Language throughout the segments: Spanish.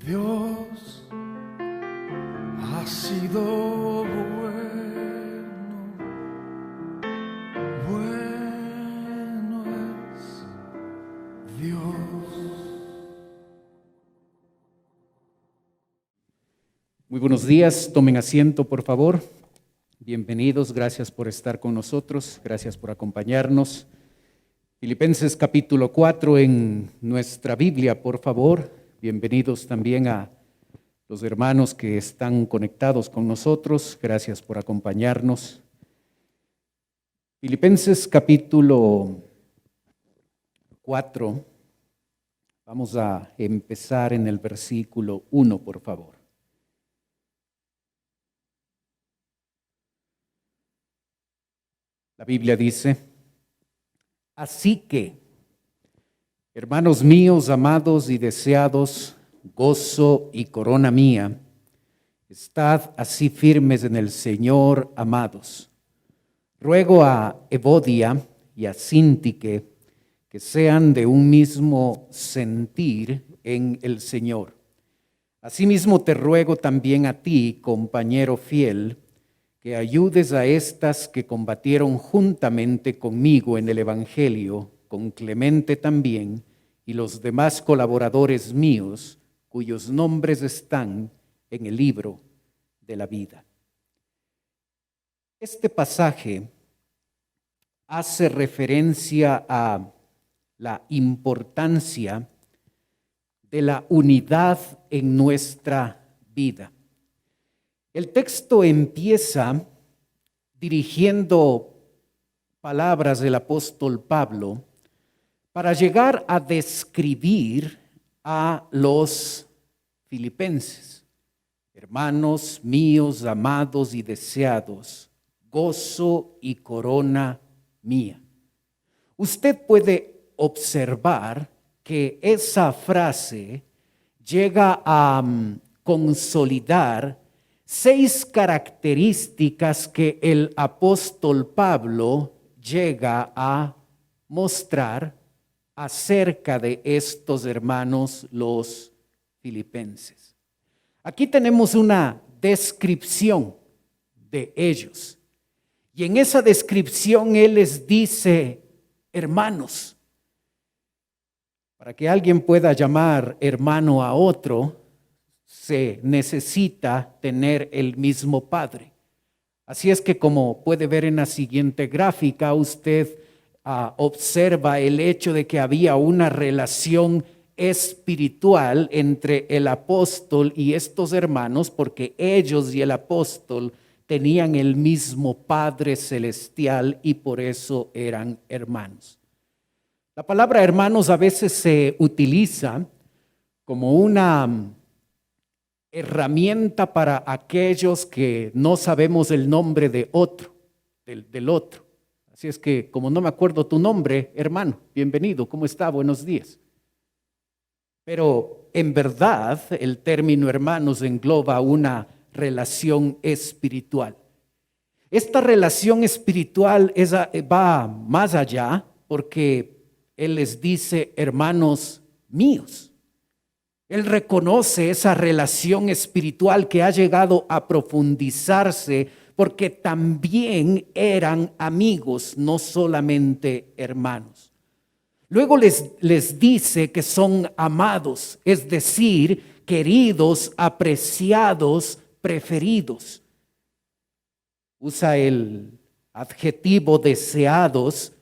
Dios ha sido bueno es Dios. Muy buenos días, tomen asiento por favor. Bienvenidos, gracias por estar con nosotros, gracias por acompañarnos. Filipenses capítulo 4 en nuestra Biblia, por favor. Bienvenidos también a los hermanos que están conectados con nosotros, gracias por acompañarnos. Filipenses capítulo 4, vamos a empezar en el versículo 1, por favor. La Biblia dice: así que, hermanos míos, amados y deseados, gozo y corona mía, estad así firmes en el Señor, amados. Ruego a Evodia y a Síntique que sean de un mismo sentir en el Señor. Asimismo te ruego también a ti, compañero fiel, que ayudes a estas que combatieron juntamente conmigo en el Evangelio, con Clemente también, y los demás colaboradores míos, cuyos nombres están en el libro de la vida. Este pasaje hace referencia a la importancia de la unidad en nuestra vida. El texto empieza dirigiendo palabras del apóstol Pablo para llegar a describir a los filipenses. Hermanos míos, amados y deseados, gozo y corona mía. Usted puede observar que esa frase llega a consolidar 6 características que el apóstol Pablo llega a mostrar acerca de estos hermanos, los filipenses. Aquí tenemos una descripción de ellos. Y en esa descripción él les dice, hermanos. Para que alguien pueda llamar hermano a otro, se necesita tener el mismo padre. Así es que, como puede ver en la siguiente gráfica, usted observa el hecho de que había una relación espiritual entre el apóstol y estos hermanos, porque ellos y el apóstol tenían el mismo Padre celestial y por eso eran hermanos. La palabra hermanos a veces se utiliza como una herramienta para aquellos que no sabemos el nombre de otro, del otro. Así es que, como no me acuerdo tu nombre, hermano, bienvenido, ¿cómo está? Buenos días. Pero en verdad el término hermanos engloba una relación espiritual. Esta relación espiritual va más allá porque él les dice hermanos míos. Él reconoce esa relación espiritual que ha llegado a profundizarse porque también eran amigos, no solamente hermanos. Luego les dice que son amados, es decir, queridos, apreciados, preferidos. Usa el adjetivo deseados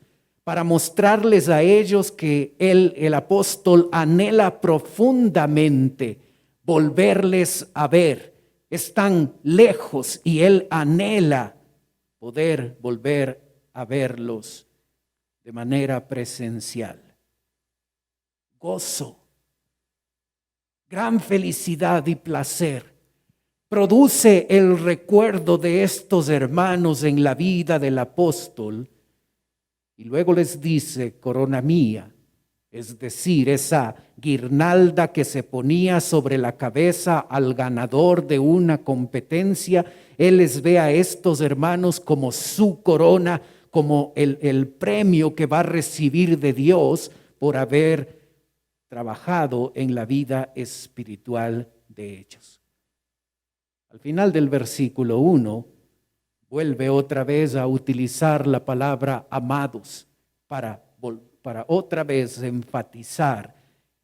para mostrarles a ellos que el apóstol anhela profundamente volverles a ver. Están lejos y él anhela poder volver a verlos de manera presencial. Gozo, gran felicidad y placer produce el recuerdo de estos hermanos en la vida del apóstol. Y luego les dice corona mía, es decir, esa guirnalda que se ponía sobre la cabeza al ganador de una competencia. Él les ve a estos hermanos como su corona, como el premio que va a recibir de Dios por haber trabajado en la vida espiritual de ellos. Al final del versículo 1, vuelve otra vez a utilizar la palabra amados para otra vez enfatizar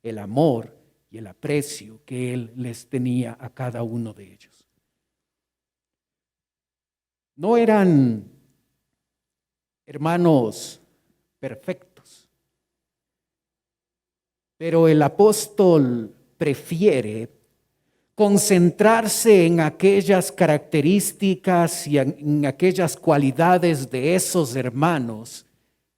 el amor y el aprecio que Él les tenía a cada uno de ellos. No eran hermanos perfectos, pero el apóstol prefiere concentrarse en aquellas características y en aquellas cualidades de esos hermanos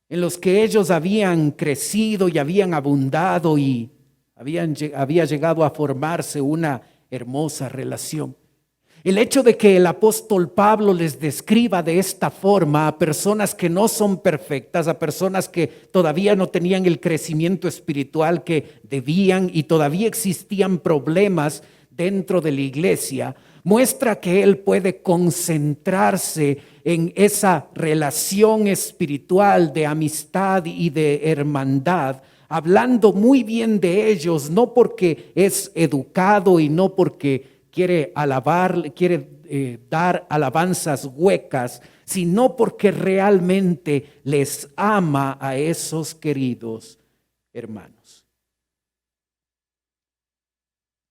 en los que ellos habían crecido y habían abundado y había llegado a formarse una hermosa relación. El hecho de que el apóstol Pablo les describa de esta forma a personas que no son perfectas, a personas que todavía no tenían el crecimiento espiritual que debían y todavía existían problemas dentro de la iglesia, muestra que él puede concentrarse en esa relación espiritual de amistad y de hermandad, hablando muy bien de ellos, no porque es educado y no porque quiere dar alabanzas huecas, sino porque realmente les ama a esos queridos hermanos.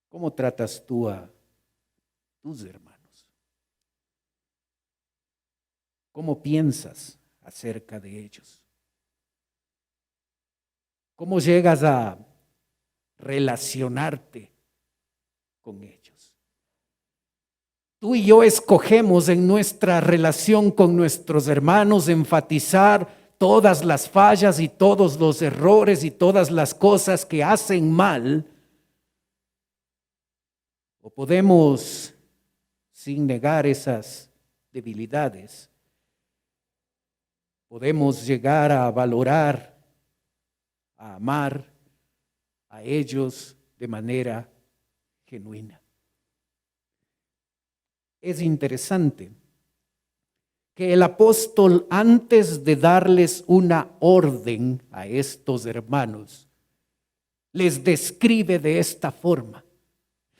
¿Cómo tratas tú a tus hermanos? ¿Cómo piensas acerca de ellos? ¿Cómo llegas a relacionarte con ellos? Tú y yo escogemos en nuestra relación con nuestros hermanos enfatizar todas las fallas y todos los errores y todas las cosas que hacen mal. O podemos, sin negar esas debilidades, podemos llegar a valorar, a amar a ellos de manera genuina. Es interesante que el apóstol, antes de darles una orden a estos hermanos, les describe de esta forma.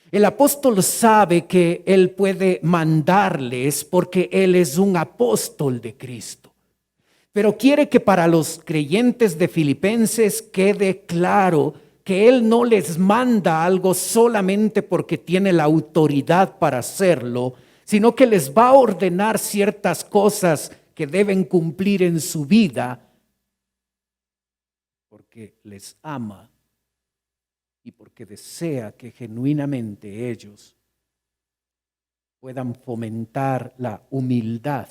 El apóstol sabe que él puede mandarles porque él es un apóstol de Cristo. Pero quiere que para los creyentes de Filipenses quede claro que él no les manda algo solamente porque tiene la autoridad para hacerlo, sino que les va a ordenar ciertas cosas que deben cumplir en su vida porque les ama y porque desea que genuinamente ellos puedan fomentar la humildad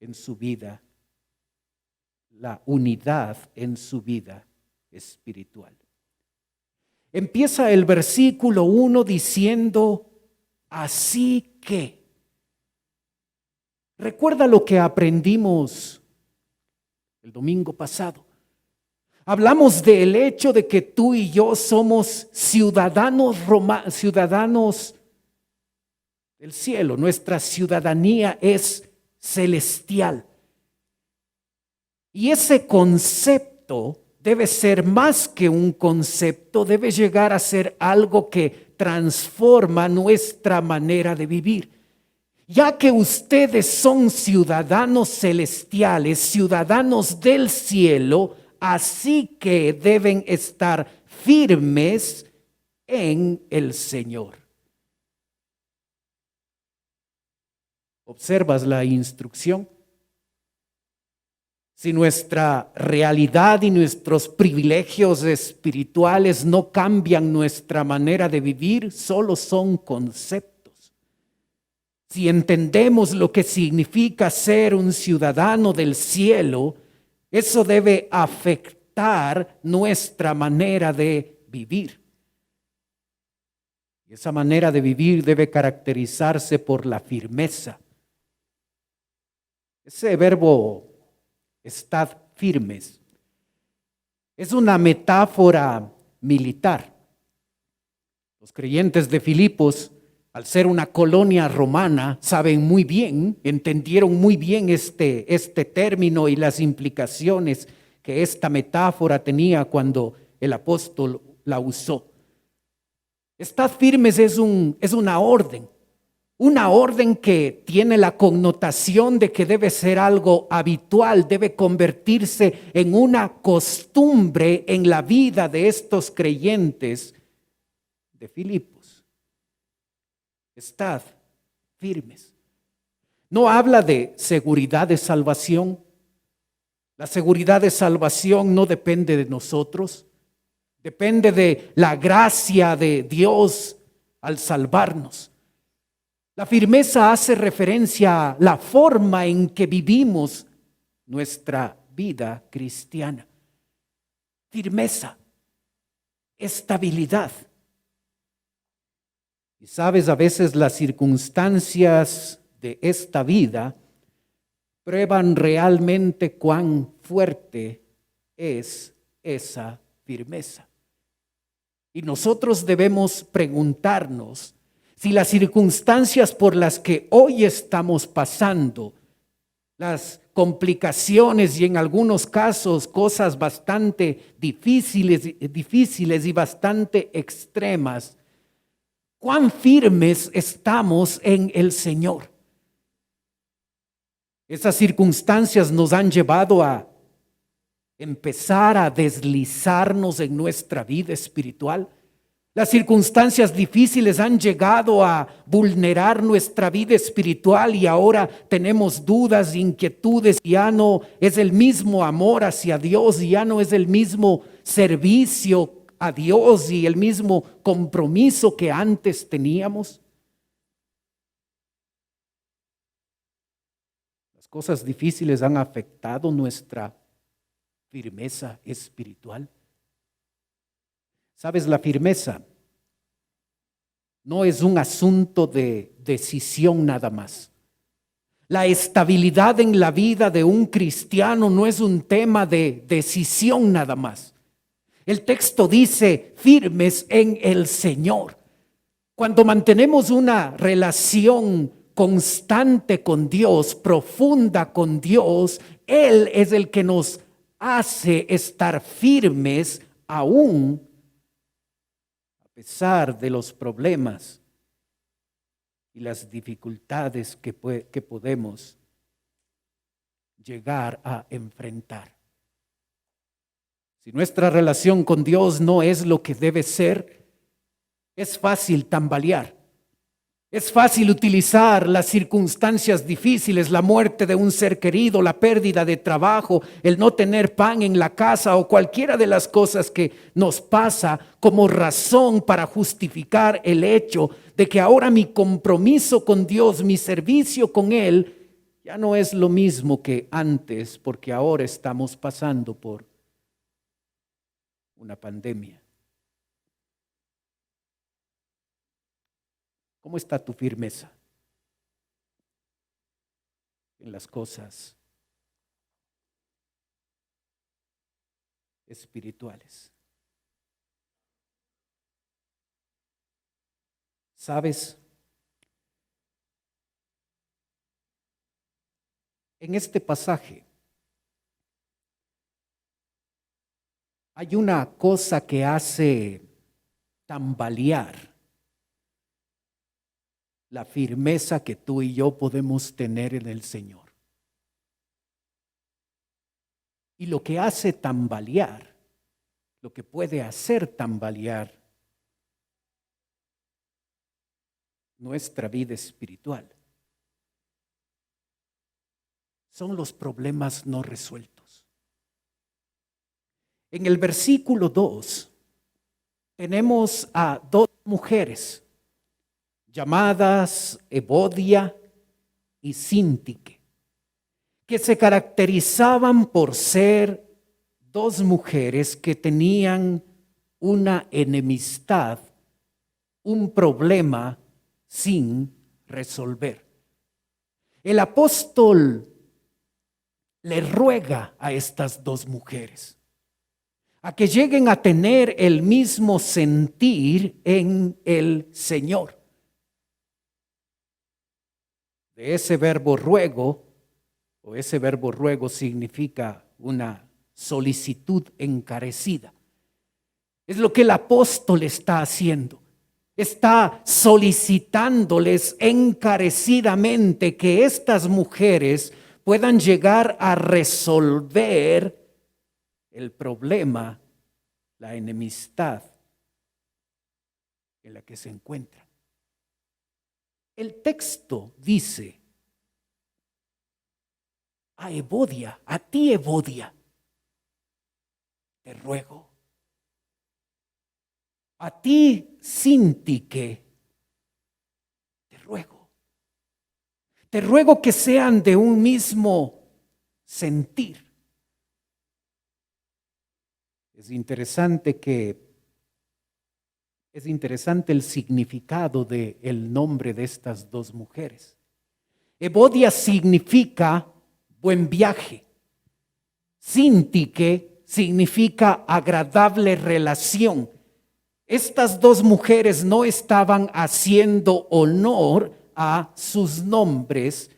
en su vida, la unidad en su vida espiritual. Empieza el versículo 1 diciendo: así que. Recuerda lo que aprendimos el domingo pasado. Hablamos del hecho de que tú y yo somos ciudadanos del cielo. Nuestra ciudadanía es celestial. Y ese concepto debe ser más que un concepto, debe llegar a ser algo que transforma nuestra manera de vivir. Ya que ustedes son ciudadanos celestiales, ciudadanos del cielo, así que deben estar firmes en el Señor. ¿Observas la instrucción? Si nuestra realidad y nuestros privilegios espirituales no cambian nuestra manera de vivir, solo son conceptos. Si entendemos lo que significa ser un ciudadano del cielo, eso debe afectar nuestra manera de vivir. Y esa manera de vivir debe caracterizarse por la firmeza. Ese verbo, estad firmes, es una metáfora militar. Los creyentes de Filipos, al ser una colonia romana, saben muy bien, entendieron muy bien este término y las implicaciones que esta metáfora tenía cuando el apóstol la usó. Estad firmes es una orden que tiene la connotación de que debe ser algo habitual, debe convertirse en una costumbre en la vida de estos creyentes de Filipos. Estad firmes. No habla de seguridad de salvación. La seguridad de salvación no depende de nosotros, depende de la gracia de Dios al salvarnos. La firmeza hace referencia a la forma en que vivimos nuestra vida cristiana. Firmeza, estabilidad. Y sabes, a veces las circunstancias de esta vida prueban realmente cuán fuerte es esa firmeza. Y nosotros debemos preguntarnos si las circunstancias por las que hoy estamos pasando, las complicaciones y en algunos casos cosas bastante difíciles y bastante extremas, cuán firmes estamos en el Señor. Esas circunstancias nos han llevado a empezar a deslizarnos en nuestra vida espiritual. Las circunstancias difíciles han llegado a vulnerar nuestra vida espiritual y ahora tenemos dudas, inquietudes, ya no es el mismo amor hacia Dios, ya no es el mismo servicio a Dios y el mismo compromiso que antes teníamos. Las cosas difíciles han afectado nuestra firmeza espiritual. ¿Sabes? La firmeza no es un asunto de decisión nada más. La estabilidad en la vida de un cristiano no es un tema de decisión nada más. El texto dice firmes en el Señor. Cuando mantenemos una relación constante con Dios, profunda con Dios, Él es el que nos hace estar firmes aún a pesar de los problemas y las dificultades que podemos llegar a enfrentar. Si nuestra relación con Dios no es lo que debe ser, es fácil tambalear. Es fácil utilizar las circunstancias difíciles, la muerte de un ser querido, la pérdida de trabajo, el no tener pan en la casa o cualquiera de las cosas que nos pasa como razón para justificar el hecho de que ahora mi compromiso con Dios, mi servicio con Él, ya no es lo mismo que antes, porque ahora estamos pasando por una pandemia. ¿Cómo está tu firmeza en las cosas espirituales? ¿Sabes? En este pasaje hay una cosa que hace tambalear la firmeza que tú y yo podemos tener en el Señor. Y lo que hace tambalear, lo que puede hacer tambalear nuestra vida espiritual, son los problemas no resueltos. En el versículo 2 tenemos a dos mujeres llamadas Evodia y Síntique, que se caracterizaban por ser dos mujeres que tenían una enemistad, un problema sin resolver. El apóstol le ruega a estas dos mujeres a que lleguen a tener el mismo sentir en el Señor. De ese verbo ruego, o ese verbo ruego significa una solicitud encarecida. Es lo que el apóstol está haciendo. Está solicitándoles encarecidamente que estas mujeres puedan llegar a resolver el problema, la enemistad en la que se encuentran. El texto dice a Evodia, a ti Evodia, te ruego. A ti Síntique, te ruego. Te ruego que sean de un mismo sentir. Es interesante el significado del nombre de estas dos mujeres. Evodia significa buen viaje. Síntique significa agradable relación. Estas dos mujeres no estaban haciendo honor a sus nombres.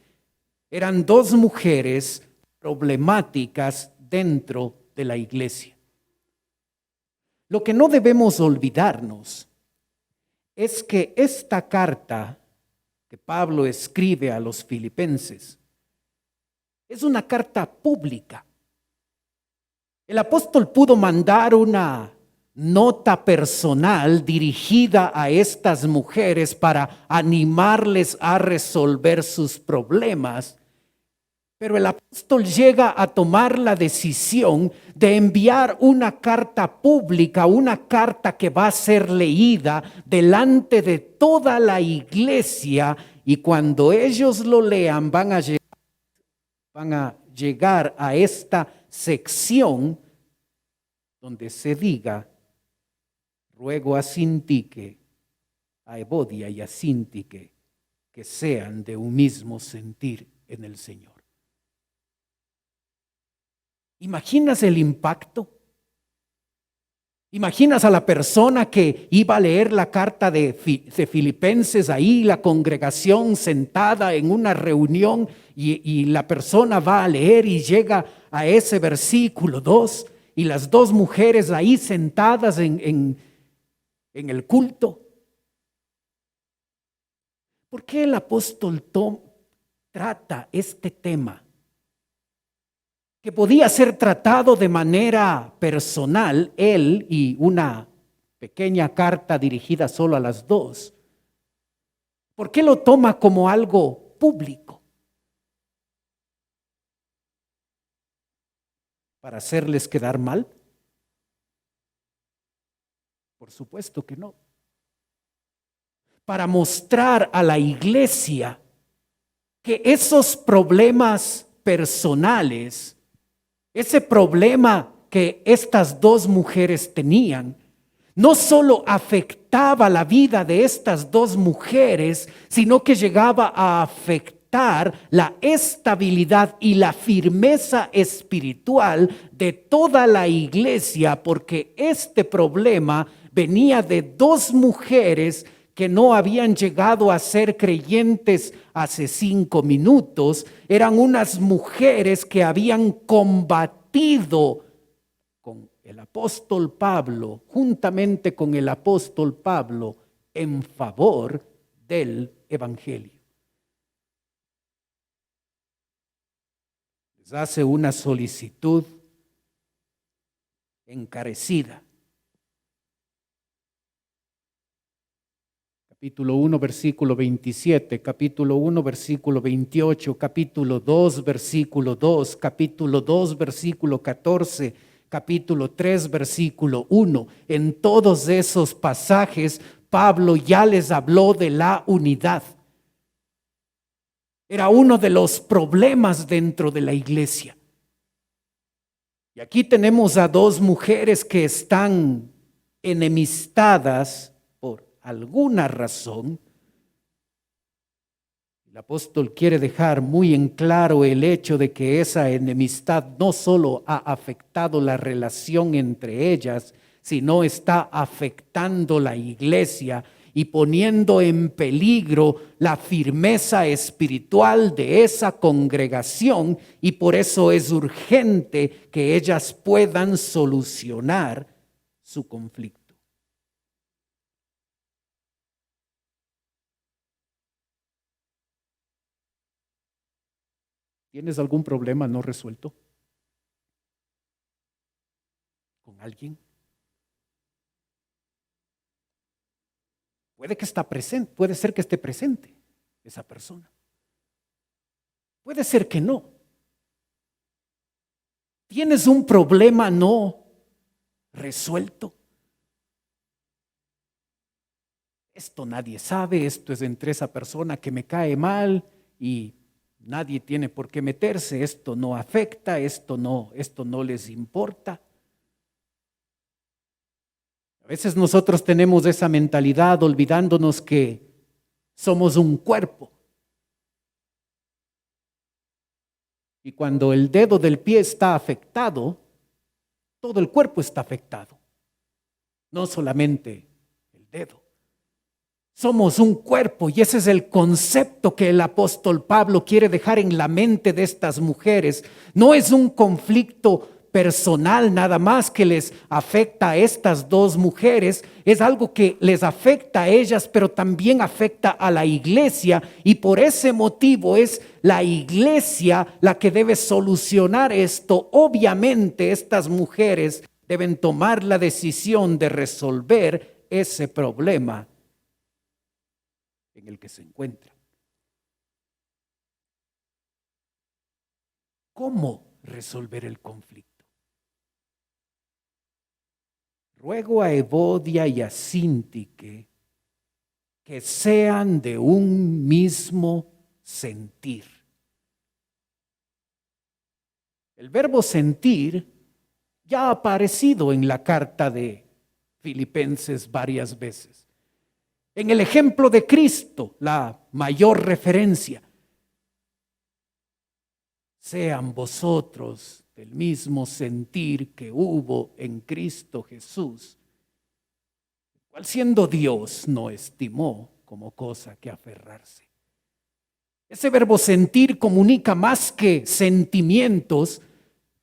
Eran dos mujeres problemáticas dentro de la iglesia. Lo que no debemos olvidarnos es que esta carta que Pablo escribe a los filipenses es una carta pública. El apóstol pudo mandar una nota personal dirigida a estas mujeres para animarles a resolver sus problemas, pero el apóstol llega a tomar la decisión de enviar una carta pública, una carta que va a ser leída delante de toda la iglesia, y cuando ellos lo lean van a llegar a esta sección donde se diga: ruego a Síntique, a Evodia y a Síntique que sean de un mismo sentir en el Señor. ¿Imaginas el impacto? ¿Imaginas a la persona que iba a leer la carta de Filipenses ahí, la congregación sentada en una reunión, y la persona va a leer y llega a ese versículo 2 y las dos mujeres ahí sentadas en el culto? ¿Por qué el apóstol trata este tema que podía ser tratado de manera personal, él y una pequeña carta dirigida solo a las dos? ¿Por qué lo toma como algo público? ¿Para hacerles quedar mal? Por supuesto que no. Para mostrar a la iglesia que esos problemas personales, ese problema que estas dos mujeres tenían, no solo afectaba la vida de estas dos mujeres, sino que llegaba a afectar la estabilidad y la firmeza espiritual de toda la iglesia, porque este problema venía de dos mujeres que no habían llegado a ser creyentes hace 5 minutos. Eran unas mujeres que habían combatido con el apóstol Pablo, juntamente con el apóstol Pablo, en favor del evangelio. Les hace una solicitud encarecida. Capítulo 1, versículo 27, capítulo 1, versículo 28, capítulo 2, versículo 2, capítulo 2, versículo 14, capítulo 3, versículo 1. En todos esos pasajes, Pablo ya les habló de la unidad. Era uno de los problemas dentro de la iglesia. Y aquí tenemos a dos mujeres que están enemistadas por alguna razón. El apóstol quiere dejar muy en claro el hecho de que esa enemistad no solo ha afectado la relación entre ellas, sino está afectando la iglesia y poniendo en peligro la firmeza espiritual de esa congregación, y por eso es urgente que ellas puedan solucionar su conflicto. ¿Tienes algún problema no resuelto con alguien? Puede que está presente, puede ser que esté presente esa persona. Puede ser que no. ¿Tienes un problema no resuelto? Esto nadie sabe, esto es entre esa persona que me cae mal y nadie tiene por qué meterse, esto no afecta, esto no les importa. A veces nosotros tenemos esa mentalidad olvidándonos que somos un cuerpo. Y cuando el dedo del pie está afectado, todo el cuerpo está afectado, no solamente el dedo. Somos un cuerpo y ese es el concepto que el apóstol Pablo quiere dejar en la mente de estas mujeres. No es un conflicto personal nada más que les afecta a estas dos mujeres, es algo que les afecta a ellas, pero también afecta a la iglesia y por ese motivo es la iglesia la que debe solucionar esto. Obviamente estas mujeres deben tomar la decisión de resolver ese problema en el que se encuentran. ¿Cómo resolver el conflicto? Ruego a Evodia y a Síntique que sean de un mismo sentir. El verbo sentir ya ha aparecido en la carta de Filipenses varias veces. En el ejemplo de Cristo, la mayor referencia. Sean vosotros del mismo sentir que hubo en Cristo Jesús, el cual siendo Dios no estimó como cosa que aferrarse. Ese verbo sentir comunica más que sentimientos,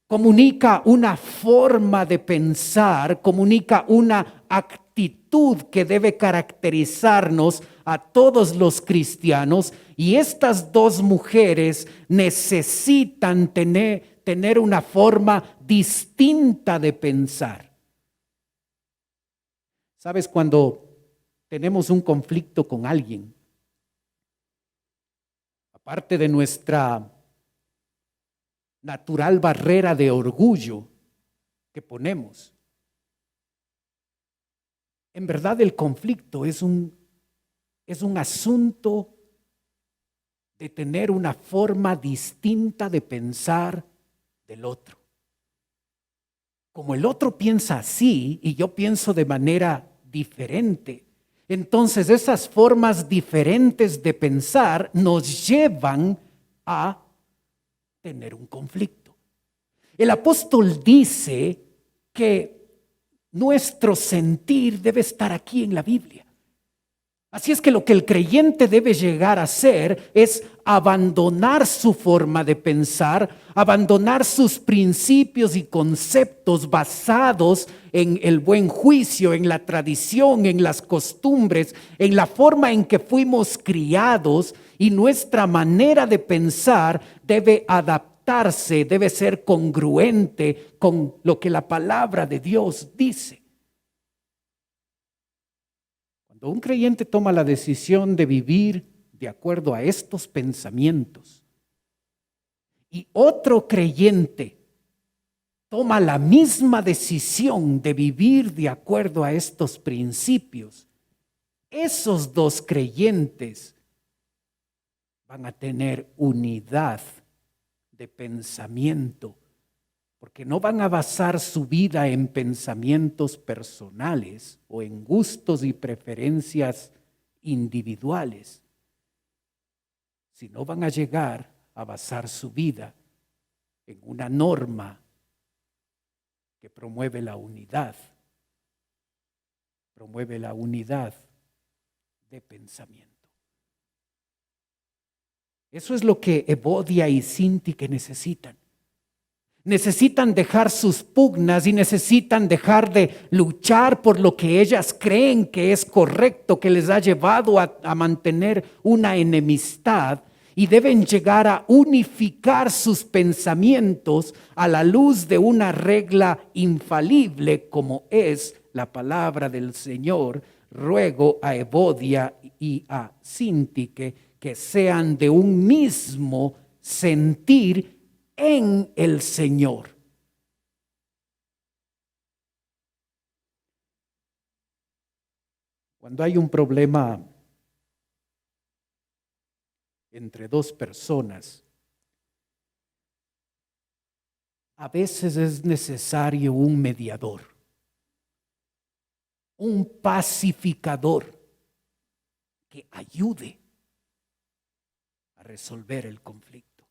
comunica una forma de pensar, comunica una actitud que debe caracterizarnos a todos los cristianos, y estas dos mujeres necesitan tener una forma distinta de pensar. ¿Sabes? Cuando tenemos un conflicto con alguien, aparte de nuestra natural barrera de orgullo que ponemos, en verdad el conflicto es un asunto de tener una forma distinta de pensar del otro. Como el otro piensa así y yo pienso de manera diferente, entonces esas formas diferentes de pensar nos llevan a tener un conflicto. El apóstol dice que nuestro sentir debe estar aquí en la Biblia. Así es que lo que el creyente debe llegar a hacer es abandonar su forma de pensar, abandonar sus principios y conceptos basados en el buen juicio, en la tradición, en las costumbres, en la forma en que fuimos criados, y nuestra manera de pensar debe adaptarse, debe ser congruente con lo que la palabra de Dios dice. Cuando un creyente toma la decisión de vivir de acuerdo a estos pensamientos y otro creyente toma la misma decisión de vivir de acuerdo a estos principios, esos dos creyentes van a tener unidad de pensamiento, porque no van a basar su vida en pensamientos personales o en gustos y preferencias individuales, sino van a llegar a basar su vida en una norma que promueve la unidad de pensamiento. Eso es lo que Evodia y Síntique necesitan. Necesitan dejar sus pugnas y necesitan dejar de luchar por lo que ellas creen que es correcto, que les ha llevado a mantener una enemistad, y deben llegar a unificar sus pensamientos a la luz de una regla infalible como es la palabra del Señor. Ruego a Evodia y a Síntique que sean de un mismo sentir en el Señor. Cuando hay un problema entre dos personas, a veces es necesario un mediador, un pacificador que ayude a resolver el conflicto.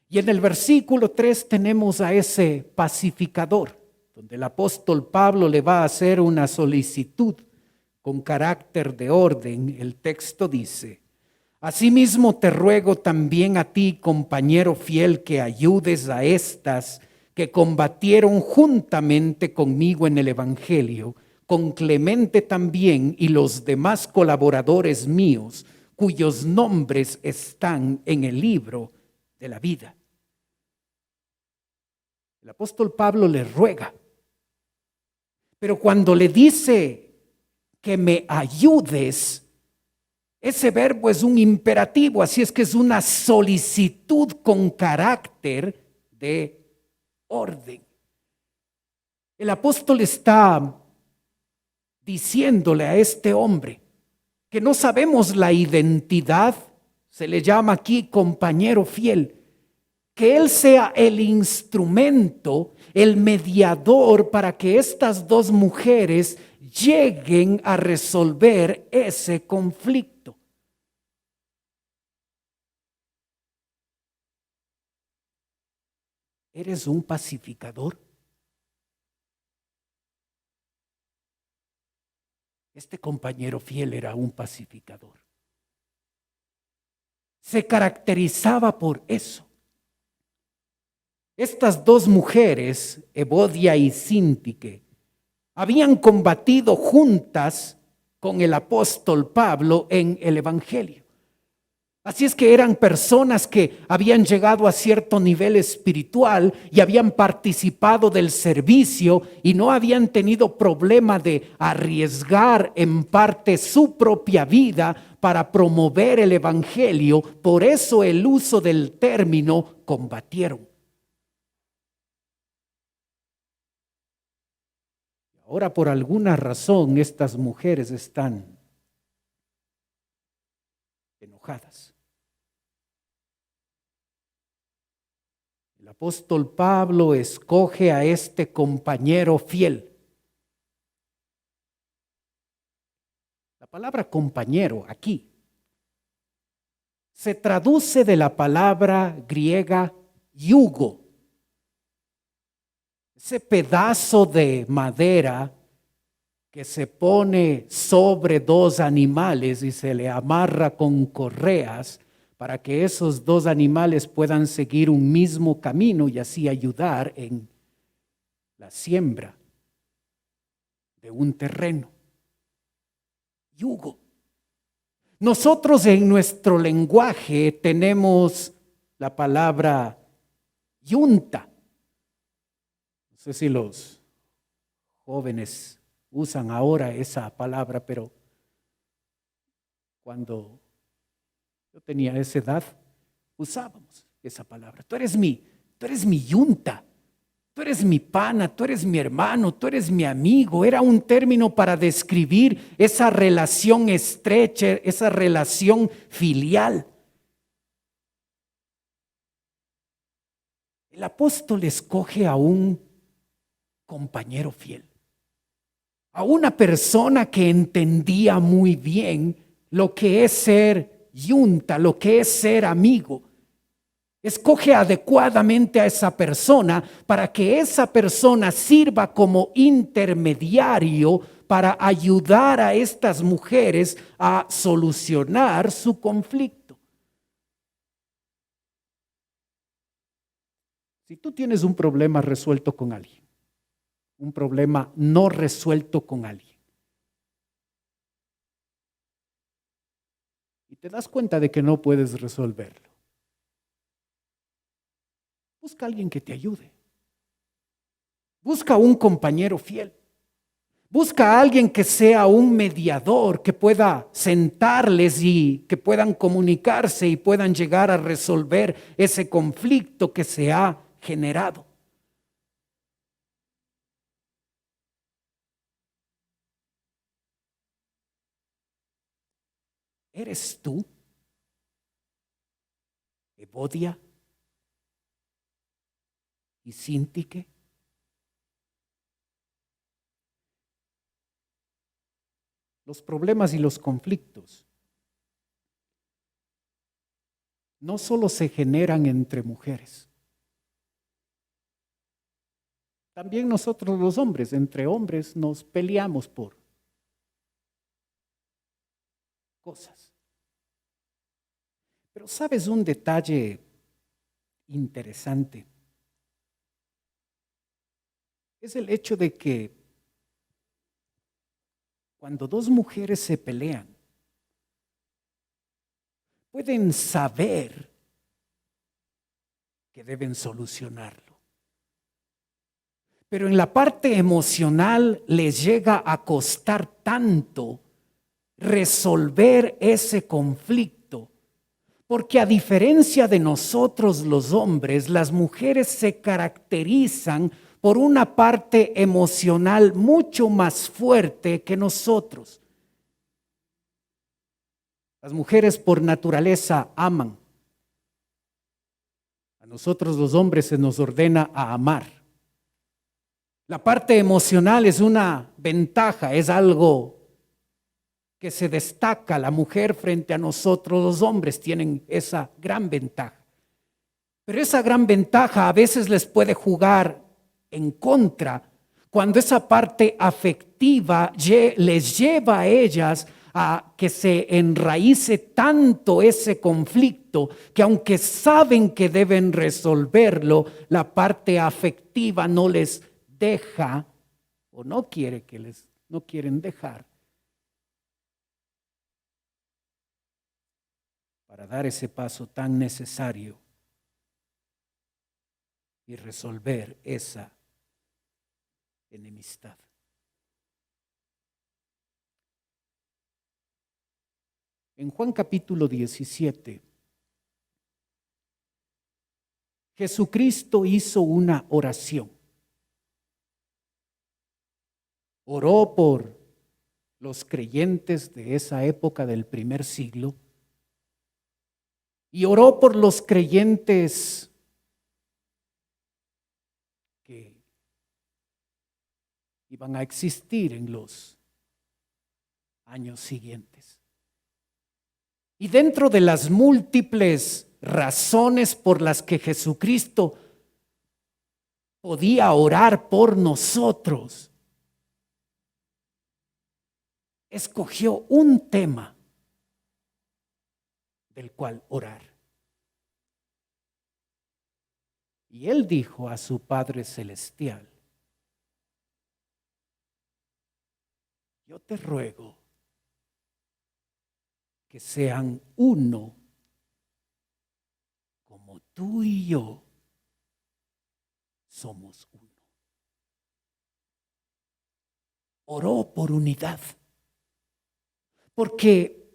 Y en el versículo 3 tenemos a ese pacificador, donde el apóstol Pablo le va a hacer una solicitud con carácter de orden. El texto dice: asimismo te ruego también a ti, compañero fiel, que ayudes a estas que combatieron juntamente conmigo en el Evangelio, con Clemente también y los demás colaboradores míos, cuyos nombres están en el libro de la vida. El apóstol Pablo le ruega, pero cuando le dice que me ayudes, ese verbo es un imperativo, así es que es una solicitud con carácter de orden. El apóstol está diciéndole a este hombre que no sabemos la identidad, se le llama aquí compañero fiel, que él sea el instrumento, el mediador para que estas dos mujeres lleguen a resolver ese conflicto. ¿Eres un pacificador? Este compañero fiel era un pacificador. Se caracterizaba por eso. Estas dos mujeres, Evodia y Síntique, habían combatido juntas con el apóstol Pablo en el Evangelio. Así es que eran personas que habían llegado a cierto nivel espiritual y habían participado del servicio y no habían tenido problema de arriesgar en parte su propia vida para promover el Evangelio. Por eso el uso del término combatieron. Ahora, por alguna razón, estas mujeres están enojadas. El apóstol Pablo escoge a este compañero fiel. La palabra compañero aquí se traduce de la palabra griega yugo. Ese pedazo de madera que se pone sobre dos animales y se le amarra con correas para que esos dos animales puedan seguir un mismo camino y así ayudar en la siembra de un terreno. Yugo. Nosotros en nuestro lenguaje tenemos la palabra yunta. No sé si los jóvenes usan ahora esa palabra, pero cuando yo tenía esa edad, usábamos esa palabra. Tú eres mi yunta, tú eres mi pana, tú eres mi hermano, tú eres mi amigo. Era un término para describir esa relación estrecha, esa relación filial. El apóstol escoge a un compañero fiel, a una persona que entendía muy bien lo que es ser yunta, lo que es ser amigo. Escoge adecuadamente a esa persona para que esa persona sirva como intermediario para ayudar a estas mujeres a solucionar su conflicto. Si tú tienes un problema resuelto con alguien, un problema no resuelto con alguien, y te das cuenta de que no puedes resolverlo, busca a alguien que te ayude. Busca un compañero fiel. Busca a alguien que sea un mediador, que pueda sentarles y que puedan comunicarse y puedan llegar a resolver ese conflicto que se ha generado. ¿Eres tú, Evodia y Síntique? Los problemas y los conflictos no solo se generan entre mujeres. También nosotros los hombres, entre hombres, nos peleamos por cosas. Pero ¿sabes un detalle interesante? Es el hecho de que cuando dos mujeres se pelean, pueden saber que deben solucionarlo. Pero en la parte emocional les llega a costar tanto resolver ese conflicto, porque a diferencia de nosotros los hombres, las mujeres se caracterizan por una parte emocional mucho más fuerte que nosotros. Las mujeres por naturaleza aman. A nosotros los hombres se nos ordena a amar. La parte emocional es una ventaja, es algo que se destaca. La mujer frente a nosotros los hombres tienen esa gran ventaja. Pero esa gran ventaja a veces les puede jugar en contra cuando esa parte afectiva les lleva a ellas a que se enraíce tanto ese conflicto que aunque saben que deben resolverlo, la parte afectiva no les deja o no quieren dejar para dar ese paso tan necesario y resolver esa enemistad. En Juan capítulo 17, Jesucristo hizo una oración. Oró por los creyentes de esa época del primer siglo y oró por los creyentes que iban a existir en los años siguientes. Y dentro de las múltiples razones por las que Jesucristo podía orar por nosotros, escogió un tema del cual orar. Y él dijo a su Padre Celestial: yo te ruego que sean uno como tú y yo somos uno. Oró por unidad, porque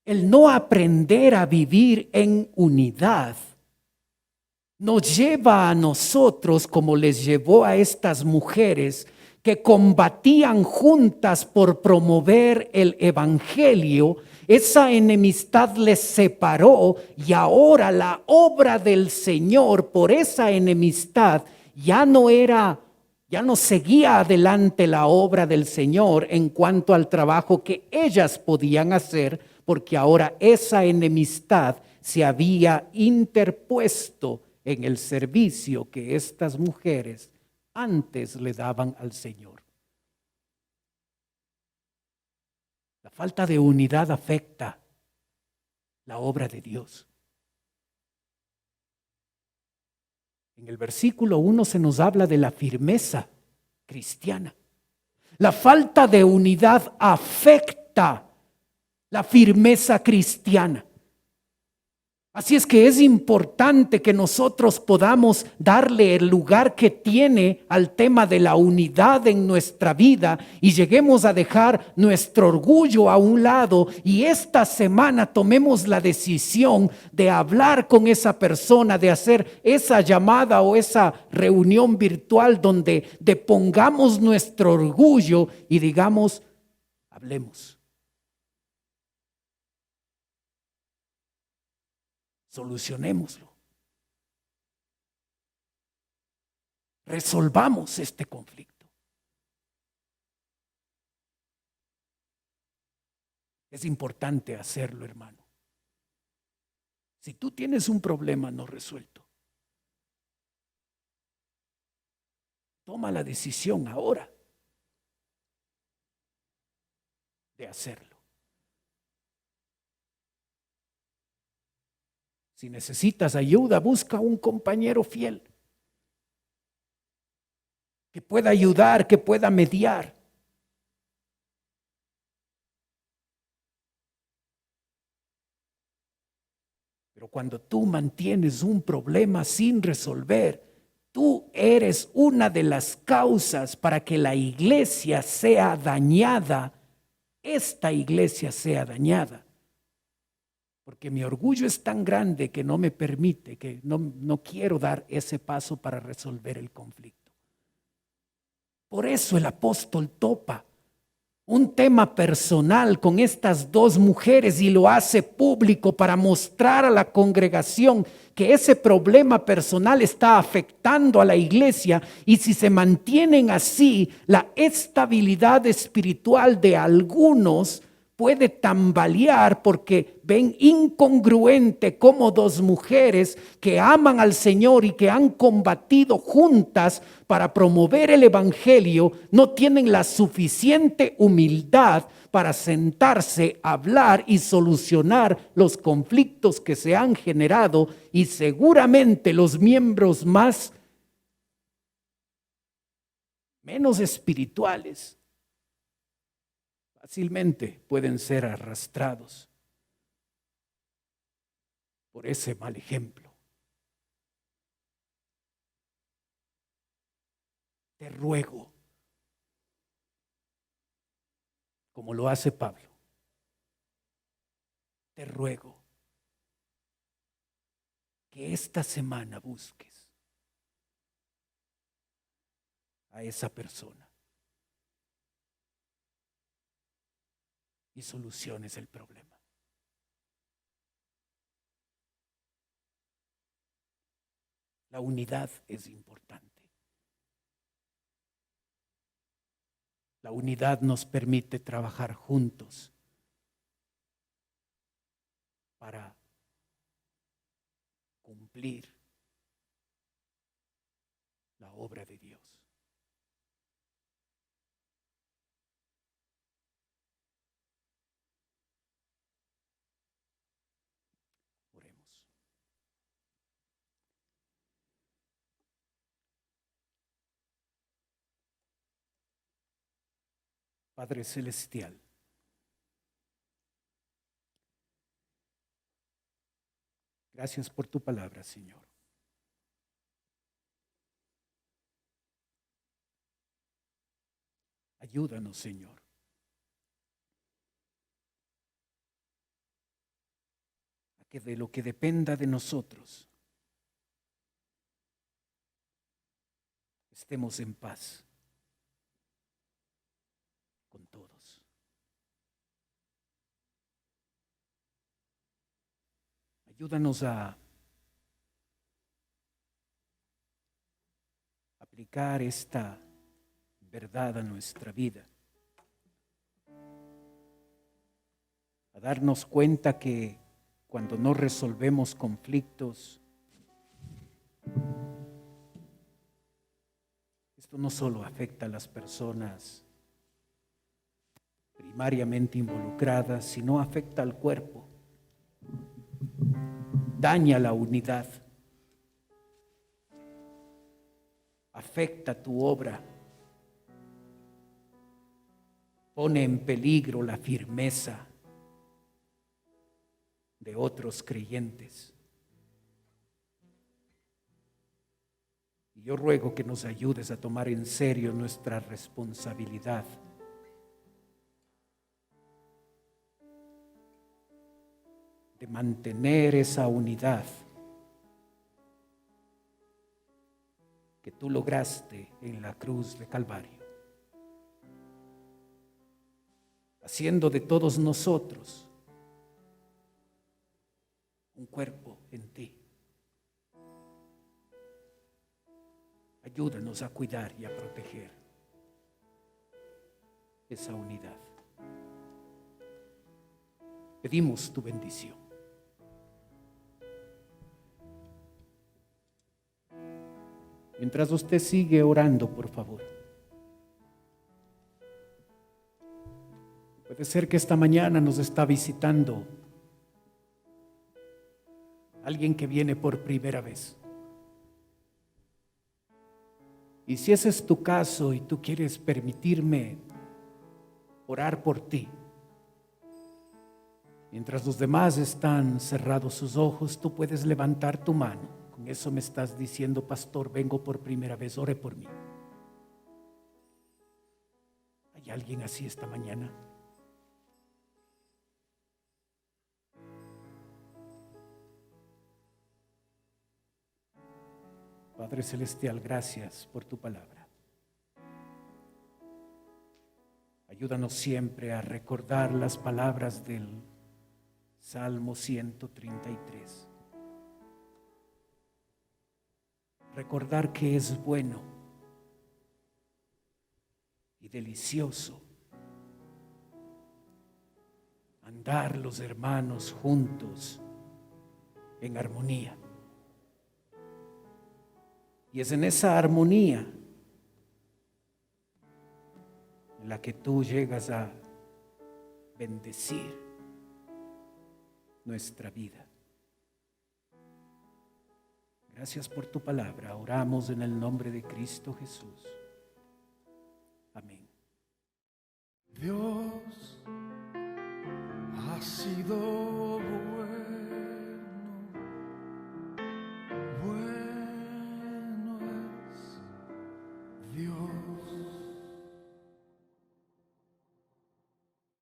el no aprender a vivir en unidad nos lleva a nosotros, como les llevó a estas mujeres que combatían juntas por promover el evangelio. Esa enemistad les separó y ahora la obra del Señor por esa enemistad ya no seguía adelante la obra del Señor en cuanto al trabajo que ellas podían hacer, porque ahora esa enemistad se había interpuesto en el servicio que estas mujeres antes le daban al Señor. La falta de unidad afecta la obra de Dios. En el versículo 1 se nos habla de la firmeza cristiana. La falta de unidad afecta la firmeza cristiana. Así es que es importante que nosotros podamos darle el lugar que tiene al tema de la unidad en nuestra vida y lleguemos a dejar nuestro orgullo a un lado y esta semana tomemos la decisión de hablar con esa persona, de hacer esa llamada o esa reunión virtual donde depongamos nuestro orgullo y digamos, hablemos. Solucionémoslo. Resolvamos este conflicto. Es importante hacerlo, hermano. Si tú tienes un problema no resuelto, toma la decisión ahora de hacerlo. Si necesitas ayuda, busca un compañero fiel que pueda ayudar, que pueda mediar. Pero cuando tú mantienes un problema sin resolver, tú eres una de las causas para que la iglesia sea dañada, esta iglesia sea dañada. Porque mi orgullo es tan grande que no me permite, que no quiero dar ese paso para resolver el conflicto. Por eso el apóstol topa un tema personal con estas dos mujeres y lo hace público para mostrar a la congregación que ese problema personal está afectando a la iglesia y si se mantienen así, la estabilidad espiritual de algunos puede tambalear porque ven incongruente como dos mujeres que aman al Señor y que han combatido juntas para promover el evangelio, no tienen la suficiente humildad para sentarse, hablar y solucionar los conflictos que se han generado y seguramente los miembros menos espirituales fácilmente pueden ser arrastrados por ese mal ejemplo. Te ruego, como lo hace Pablo, te ruego que esta semana busques a esa persona y soluciones el problema. La unidad es importante. La unidad nos permite trabajar juntos para cumplir la obra de Dios. Oremos. Padre Celestial, gracias por tu palabra, Señor. Ayúdanos, Señor, a que de lo que dependa de nosotros estemos en paz con todos. Ayúdanos a aplicar esta verdad a nuestra vida, a darnos cuenta que cuando no resolvemos conflictos, esto no solo afecta a las personas primariamente involucradas, sino afecta al cuerpo, daña la unidad, afecta tu obra, pone en peligro la firmeza de otros creyentes. Y yo ruego que nos ayudes a tomar en serio nuestra responsabilidad de mantener esa unidad que tú lograste en la cruz de Calvario, haciendo de todos nosotros un cuerpo en ti. Ayúdanos a cuidar y a proteger esa unidad. Pedimos tu bendición. Mientras usted sigue orando, por favor. Puede ser que esta mañana nos está visitando alguien que viene por primera vez. Y si ese es tu caso y tú quieres permitirme orar por ti, mientras los demás están cerrados sus ojos, tú puedes levantar tu mano. Con eso me estás diciendo: pastor, vengo por primera vez, ore por mí. ¿Hay alguien así esta mañana? Padre Celestial, gracias por tu palabra. Ayúdanos siempre a recordar las palabras del Salmo 133. Recordar que es bueno y delicioso andar los hermanos juntos en armonía. Y es en esa armonía en la que tú llegas a bendecir nuestra vida. Gracias por tu palabra. Oramos en el nombre de Cristo Jesús. Amén. Dios ha sido bueno.